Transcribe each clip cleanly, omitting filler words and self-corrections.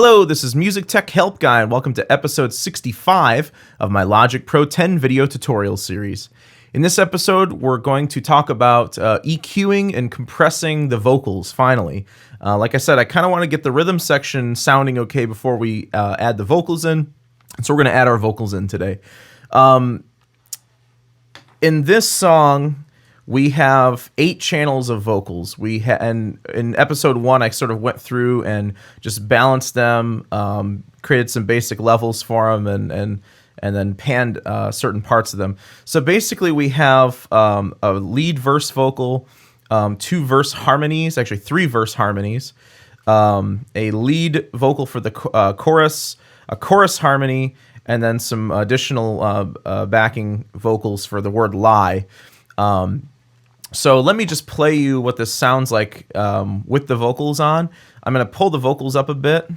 Hello, this is Music Tech Help Guy, and welcome to episode 65 of my Logic Pro 10 video tutorial series. In this episode, we're going to talk about EQing and compressing the vocals, finally. Like I said, I kind of want to get the rhythm section sounding okay before we add the vocals in, so we're going to add our vocals in today. In this song, we have 8 channels of vocals. And in episode 1, I sort of went through and just balanced them, created some basic levels for them, and then panned certain parts of them. So basically, we have a lead verse vocal, 2 verse harmonies, actually 3 verse harmonies, a lead vocal for the chorus, a chorus harmony, and then some additional backing vocals for the word lie. So let me just play you what this sounds like with the vocals on. I'm going to pull the vocals up a bit.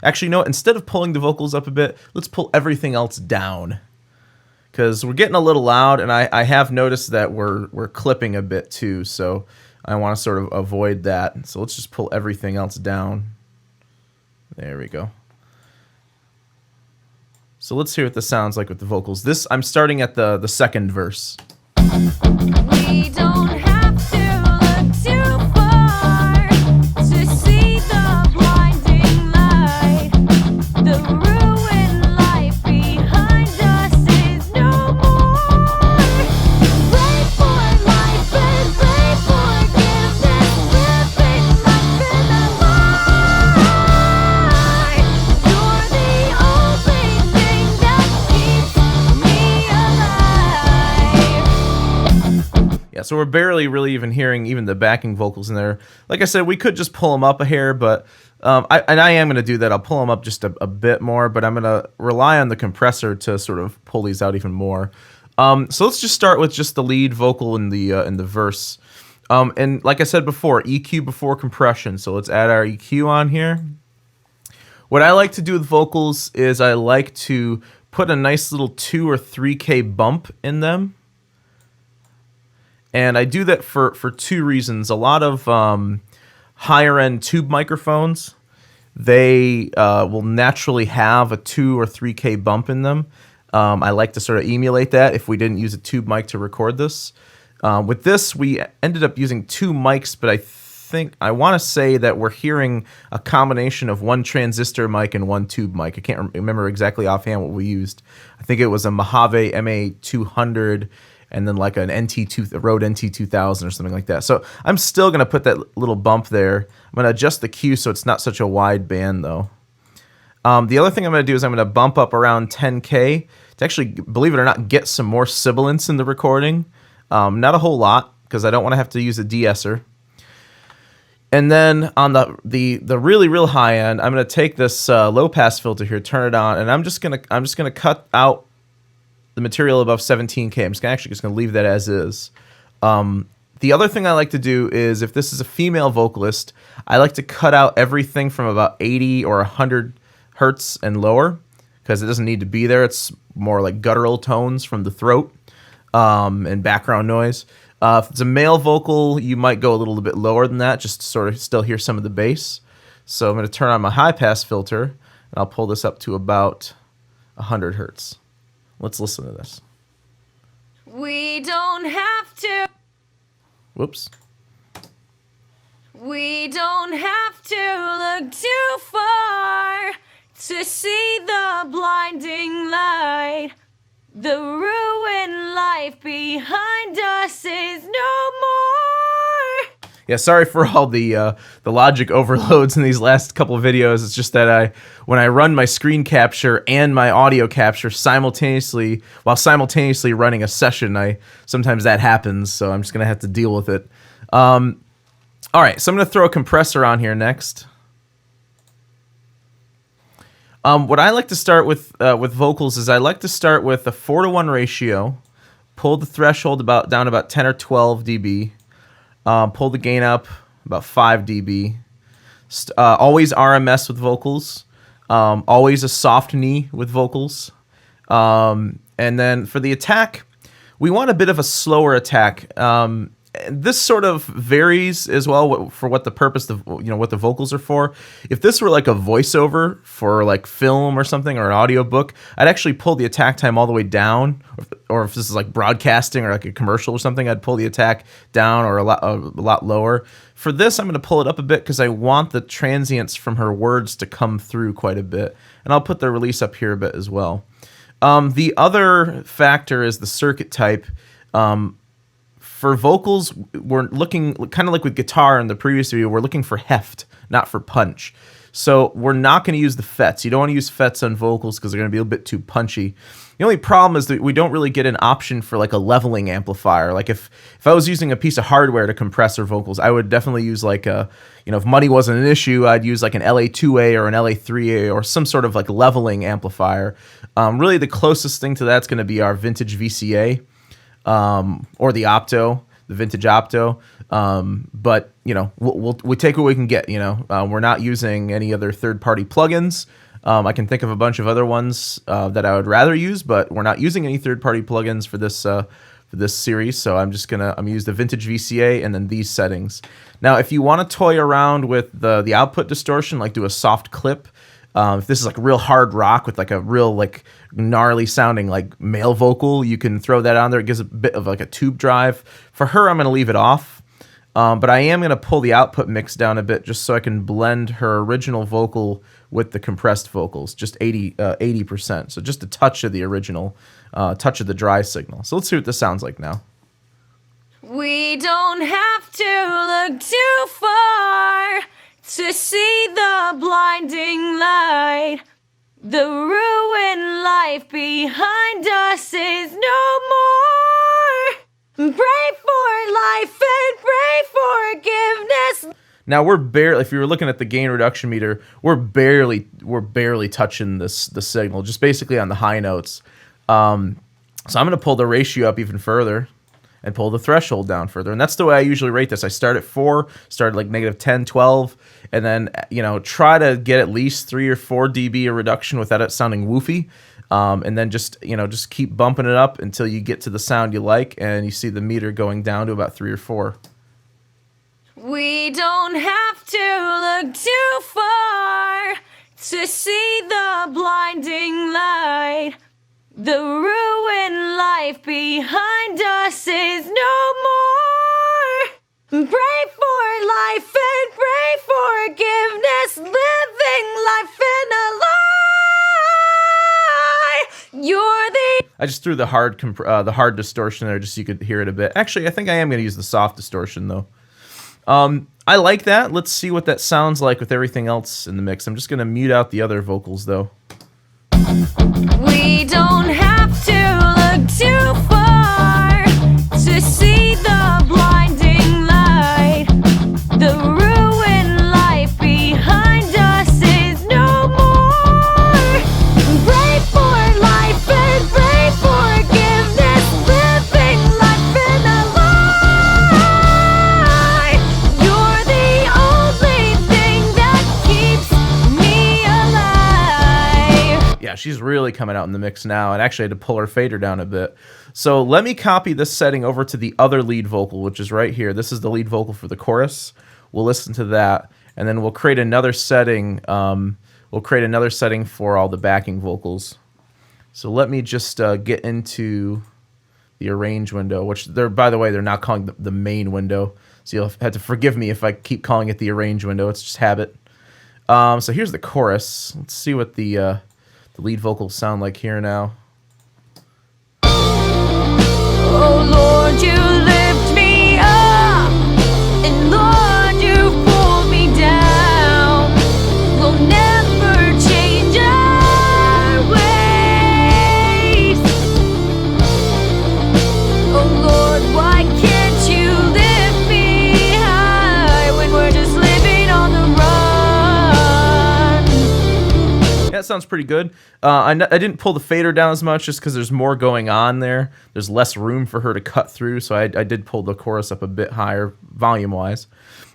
Actually, no, instead of pulling the vocals up a bit, let's pull everything else down. Because we're getting a little loud, and I have noticed that we're clipping a bit too, so I want to sort of avoid that. So let's just pull everything else down. There we go. So let's hear what this sounds like with the vocals. I'm starting at the second verse. We don't have to look too far to see the blinding light. The ruined life behind us is no more. Pray for life and pray forgiveness. Living life in a lie. You're the only thing that keeps me alive. Yeah, so we're barely really even hearing even the backing vocals in there. Like I said, we could just pull them up a hair, but I am going to do that. I'll pull them up just a bit more, but I'm going to rely on the compressor to sort of pull these out even more. So let's just start with just the lead vocal in the verse. And like I said before, EQ before compression. So let's add our EQ on here. What I like to do with vocals is I like to put a nice little 2 or 3K bump in them. And I do that for 2 reasons. A lot of higher end tube microphones, they will naturally have a 2 or 3K bump in them. I like to sort of emulate that if we didn't use a tube mic to record this. With this, we ended up using 2 mics, but I want to say that we're hearing a combination of 1 transistor mic and 1 tube mic. I can't remember exactly offhand what we used. I think it was a Mojave MA200 and then like a Rode NT2000 or something like that. So I'm still going to put that little bump there. I'm going to adjust the Q so it's not such a wide band though. The other thing I'm going to do is I'm going to bump up around 10K to actually, believe it or not, get some more sibilance in the recording. Not a whole lot because I don't want to have to use a de-esser. And then on the really real high end, I'm going to take this low pass filter here, turn it on, and I'm just going to cut out the material above 17K. I'm just going to leave that as is. The other thing I like to do is if this is a female vocalist, I like to cut out everything from about 80 or 100 hertz and lower because it doesn't need to be there. It's more like guttural tones from the throat and background noise. If it's a male vocal, you might go a little bit lower than that just to sort of still hear some of the bass. So I'm going to turn on my high pass filter and I'll pull this up to about 100 hertz. Let's listen to this. We don't have to. Whoops. We don't have to look too far to see the blinding light. The ruined life behind us is no more. Yeah, sorry for all the logic overloads in these last couple of videos. It's just that when I run my screen capture and my audio capture simultaneously, while simultaneously running a session, sometimes that happens, so I'm just going to have to deal with it. All right, so I'm going to throw a compressor on here next. What I like to start with vocals is I like to start with a 4:1 ratio, pull the threshold down about 10 or 12 dB, pull the gain up about 5 dB. Always RMS with vocals. Always a soft knee with vocals. And then for the attack, we want a bit of a slower attack. this sort of varies as well for what the purpose of what the vocals are for. If this were like a voiceover for like film or something or an audio book, I'd actually pull the attack time all the way down. Or if this is like broadcasting or like a commercial or something, I'd pull the attack down or a lot lower. For this, I'm going to pull it up a bit because I want the transients from her words to come through quite a bit. And I'll put the release up here a bit as well. The other factor is the circuit type. For vocals, we're looking kind of like with guitar in the previous video, we're looking for heft, not for punch. So we're not going to use the FETs. You don't want to use FETs on vocals because they're going to be a bit too punchy. The only problem is that we don't really get an option for like a leveling amplifier. Like if I was using a piece of hardware to compress her vocals, I would definitely use like a, if money wasn't an issue, I'd use like an LA2A or an LA3A or some sort of like leveling amplifier. Really the closest thing to that's going to be our vintage VCA. Or the Opto, the vintage Opto. But we'll take what we can get. We're not using any other third-party plugins. I can think of a bunch of other ones that I would rather use, but we're not using any third-party plugins for this series. So I'm gonna use the vintage VCA and then these settings. Now, if you want to toy around with the output distortion, like do a soft clip. If this is like real hard rock with like a real like gnarly sounding like male vocal, you can throw that on there. It gives a bit of like a tube drive. For her, I'm going to leave it off. But I am going to pull the output mix down a bit just so I can blend her original vocal with the compressed vocals, just 80%. So just a touch of the original, touch of the dry signal. So let's see what this sounds like now. We don't have to look too far to see the blinding light. The ruined life behind us is no more. Pray for life and pray forgiveness. Now we're barely, if you were looking at the gain reduction meter, we're barely touching the signal, just basically on the high notes. So I'm going to pull the ratio up even further and pull the threshold down further. And that's the way I usually rate this. I start at 4, start at like negative 10, 12, and then, try to get at least 3 or 4 dB of reduction without it sounding woofy. And then just keep bumping it up until you get to the sound you like, and you see the meter going down to about 3 or 4. We don't have to look too far to see the blinding light. The ruined life behind us is no more. Pray for life and pray forgiveness. Living life in a lie. You're the... I just threw the hard distortion there just so you could hear it a bit. Actually, I think I am going to use the soft distortion though. I like that. Let's see what that sounds like with everything else in the mix. I'm just going to mute out the other vocals though. We don't have to look too far to see the blinding light. The ruined life behind us is no more. Pray for life and pray forgiveness. Living life in a lie. You're the only thing that keeps me alive. Yeah, she's really coming out in the mix now, and actually I had to pull her fader down a bit. So let me copy this setting over to the other lead vocal, which is right here. This is the lead vocal for the chorus. We'll listen to that, and then we'll create another setting. We'll create another setting for all the backing vocals. So let me just get into the arrange window, which by the way, they're not calling the main window. So you'll have to forgive me if I keep calling it the arrange window. It's just habit. So here's the chorus. Let's see what the lead vocals sound like here now. Oh Lord, you lift me up, and Lord, you pull me down. We'll never change our ways. Oh Lord, why can't you lift me high when we're just living on the run? That sounds pretty good. I didn't pull the fader down as much just because there's more going on there. There's less room for her to cut through, so I did pull the chorus up a bit higher volume-wise.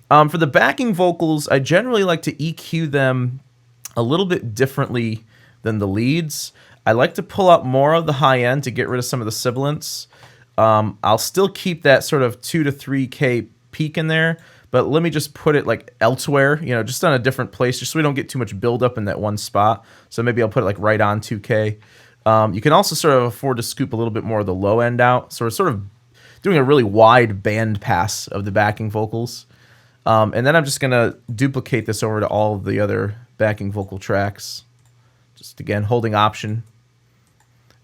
For the backing vocals, I generally like to EQ them a little bit differently than the leads. I like to pull out more of the high end to get rid of some of the sibilants. I'll still keep that sort of 2 to 3K peak in there, but let me just put it like elsewhere, just on a different place, just so we don't get too much buildup in that one spot. So maybe I'll put it like right on 2K. You can also sort of afford to scoop a little bit more of the low end out. So we're sort of doing a really wide band pass of the backing vocals. And then I'm just going to duplicate this over to all of the other backing vocal tracks. Just again, holding Option.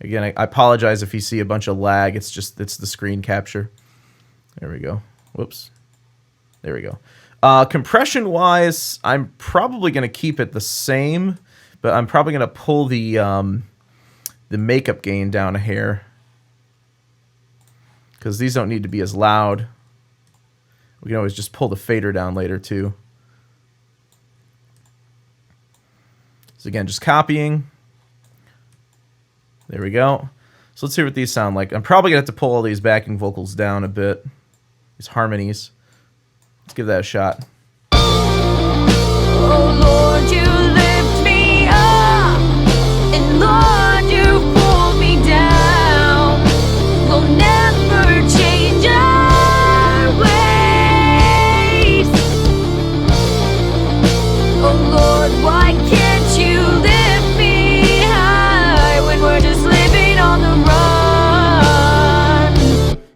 Again, I apologize if you see a bunch of lag. It's the screen capture. There we go. Whoops. There we go. Compression-wise, I'm probably going to keep it the same, but I'm probably going to pull the makeup gain down a hair, because these don't need to be as loud. We can always just pull the fader down later too. So again, just copying. There we go. So let's hear what these sound like. I'm probably going to have to pull all these backing vocals down a bit. These harmonies. Let's give that a shot. Oh Lord, you lift me up, and Lord, you pull me down. We'll never change our ways. Oh Lord, why can't you lift me high when we're just living on the run?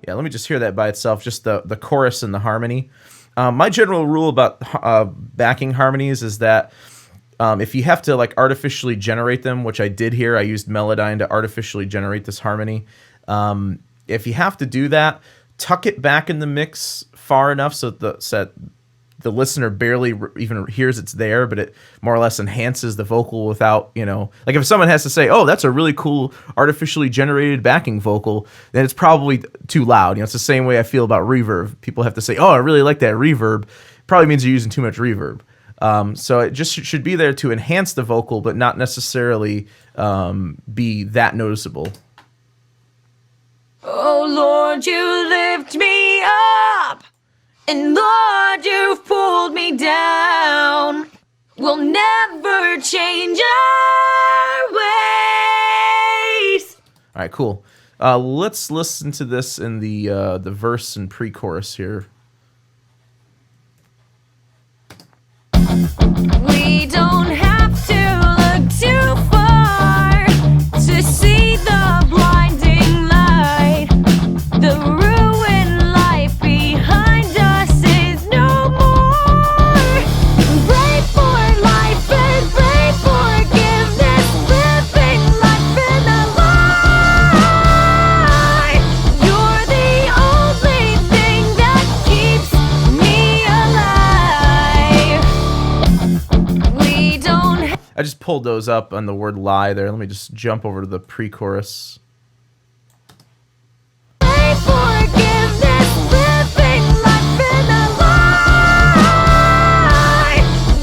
Yeah, let me just hear that by itself, just the chorus and the harmony. My general rule about backing harmonies is that if you have to like artificially generate them, which I did here, I used Melodyne to artificially generate this harmony. If you have to do that, tuck it back in the mix far enough so that the listener barely even hears it's there, but it more or less enhances the vocal without, like if someone has to say, oh, that's a really cool artificially generated backing vocal, then it's probably too loud. It's the same way I feel about reverb. People have to say, oh, I really like that reverb. Probably means you're using too much reverb. So it just should be there to enhance the vocal, but not necessarily be that noticeable. Oh Lord, you lift me up, and Lord, you've pulled me down. We'll never change our ways. All right, cool. Let's listen to this in the verse and pre-chorus here. We don't have to look too far to see the blinding light. The ruined life behind us is no more. Pray for life and pray forgiveness, living life in a lie. You're the only thing that keeps me alive. We don't I just pulled those up on the word lie there. Let me just jump over to the pre-chorus. pray forgiveness, living life in a lie.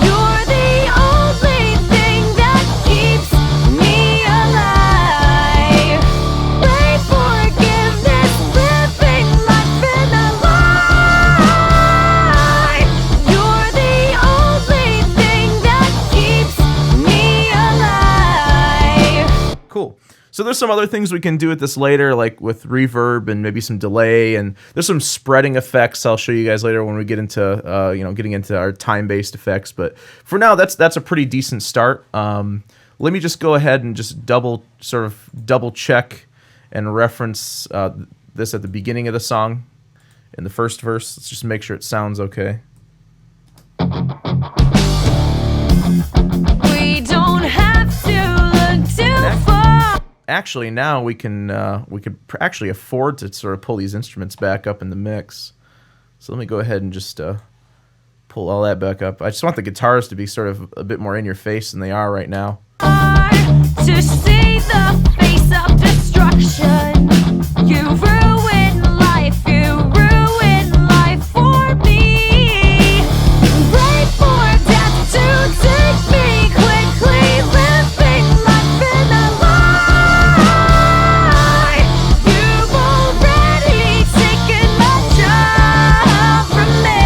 You're the only thing that keeps me alive. Pray forgiveness, living life in a lie. You're the only thing that keeps me alive. Cool. So there's some other things we can do with this later, like with reverb and maybe some delay, and there's some spreading effects I'll show you guys later when we get into getting into our time-based effects. But for now, that's a pretty decent start. Let me just go ahead and just double check and reference this at the beginning of the song in the first verse. Let's just make sure it sounds okay. We don't have to look too far. Actually, now we could actually afford to sort of pull these instruments back up in the mix. So let me go ahead and just pull all that back up. I just want the guitars to be sort of a bit more in your face than they are right now. To see the face of destruction. You ruin life, you ruin life for me. Pray for death to take me quickly, living life in a lie. You've already taken my job from me.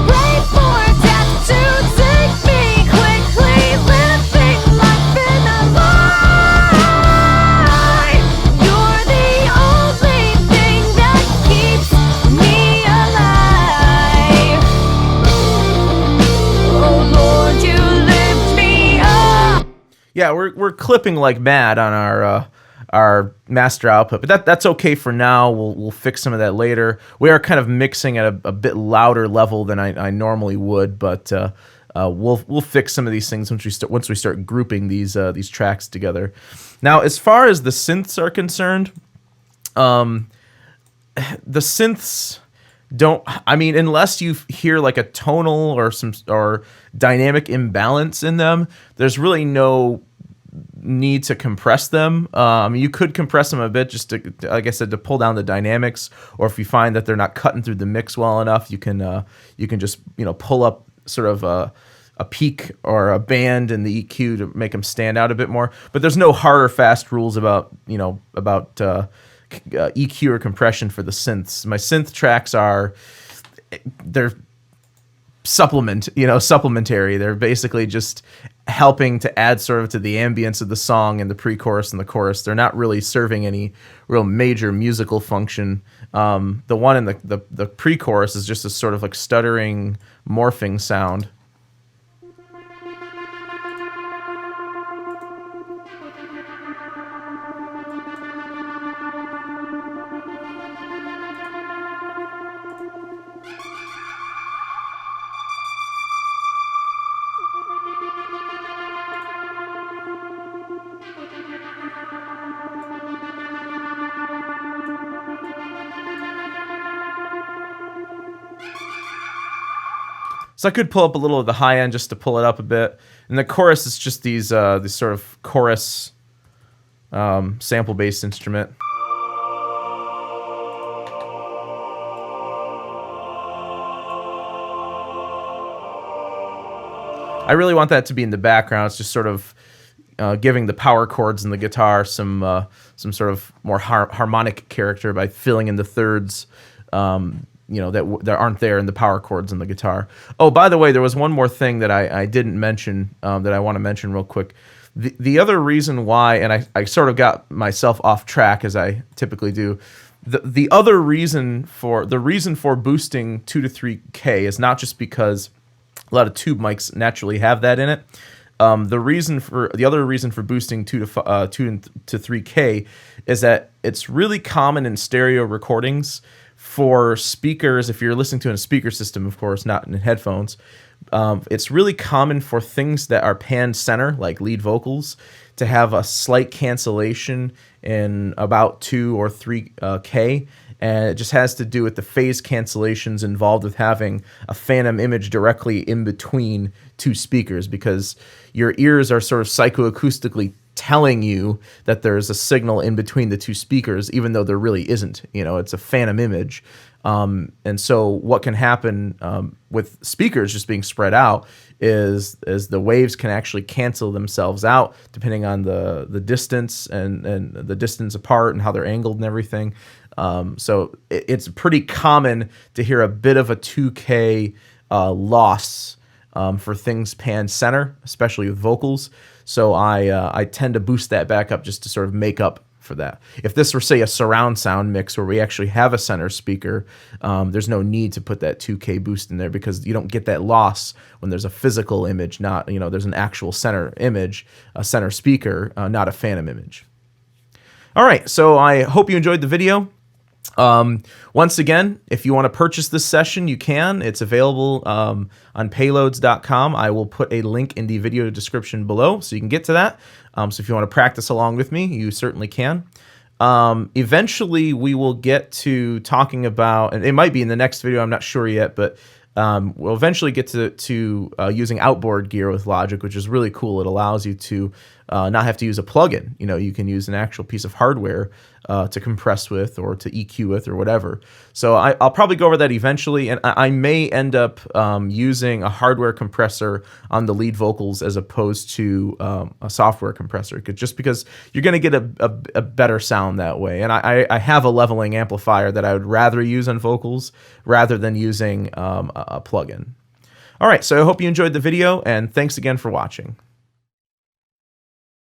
Pray for death to take me quickly, living life in a lie. Yeah, we're clipping like mad on our master output, but that's okay for now. We'll fix some of that later. We are kind of mixing at a bit louder level than I normally would, but we'll fix some of these things once we start grouping these tracks together. Now, as far as the synths are concerned, the synths don't. I mean, unless you hear like a tonal or dynamic imbalance in them, there's really no need to compress them. You could compress them a bit just to, like I said, to pull down the dynamics, or if you find that they're not cutting through the mix well enough, you can just pull up sort of a peak or a band in the EQ to make them stand out a bit more. But there's no hard or fast rules about EQ or compression for the synths. My synth tracks they're supplementary. They're basically just helping to add sort of to the ambience of the song and the pre-chorus and the chorus. They're not really serving any real major musical function. The one in the pre-chorus is just a sort of like stuttering, morphing sound. So I could pull up a little of the high end just to pull it up a bit. And the chorus is just these sort of chorus sample-based instrument. I really want that to be in the background. It's just sort of giving the power chords in the guitar some sort of more harmonic character by filling in the thirds. That aren't there in the power chords in the guitar. Oh, by the way, there was one more thing that I didn't mention that I want to mention real quick. The other reason why, and I sort of got myself off track as I typically do. The other reason for boosting 2 to 3K is not just because a lot of tube mics naturally have that in it. The other reason for boosting 2 to 3K is that it's really common in stereo recordings for speakers. If you're listening to a speaker system, of course, not in headphones, it's really common for things that are pan center, like lead vocals, to have a slight cancellation in about 2 or 3K. And it just has to do with the phase cancellations involved with having a phantom image directly in between two speakers, because your ears are sort of psychoacoustically telling you that there's a signal in between the two speakers, even though there really isn't. It's a phantom image. And so what can happen with speakers just being spread out is the waves can actually cancel themselves out depending on the distance and the distance apart and how they're angled and everything. So it's pretty common to hear a bit of a 2K loss for things pan center, especially with vocals. So I tend to boost that back up just to sort of make up for that. If this were, say, a surround sound mix where we actually have a center speaker, there's no need to put that 2K boost in there, because you don't get that loss when there's a physical image, not, there's an actual center image, a center speaker, not a phantom image. All right, so I hope you enjoyed the video. Once again, if you want to purchase this session, you can. It's available on payloads.com. I will put a link in the video description below so you can get to that. So if you want to practice along with me, you certainly can. Eventually, we will get to talking about, and it might be in the next video, I'm not sure yet, but we'll eventually get to using outboard gear with Logic, which is really cool. It allows you to not have to use a plugin. You can use an actual piece of hardware to compress with or to EQ with or whatever. So I'll probably go over that eventually, and I may end up using a hardware compressor on the lead vocals as opposed to a software compressor, just because you're going to get a better sound that way. And I have a leveling amplifier that I would rather use on vocals rather than using a plugin. All right, so I hope you enjoyed the video, and thanks again for watching.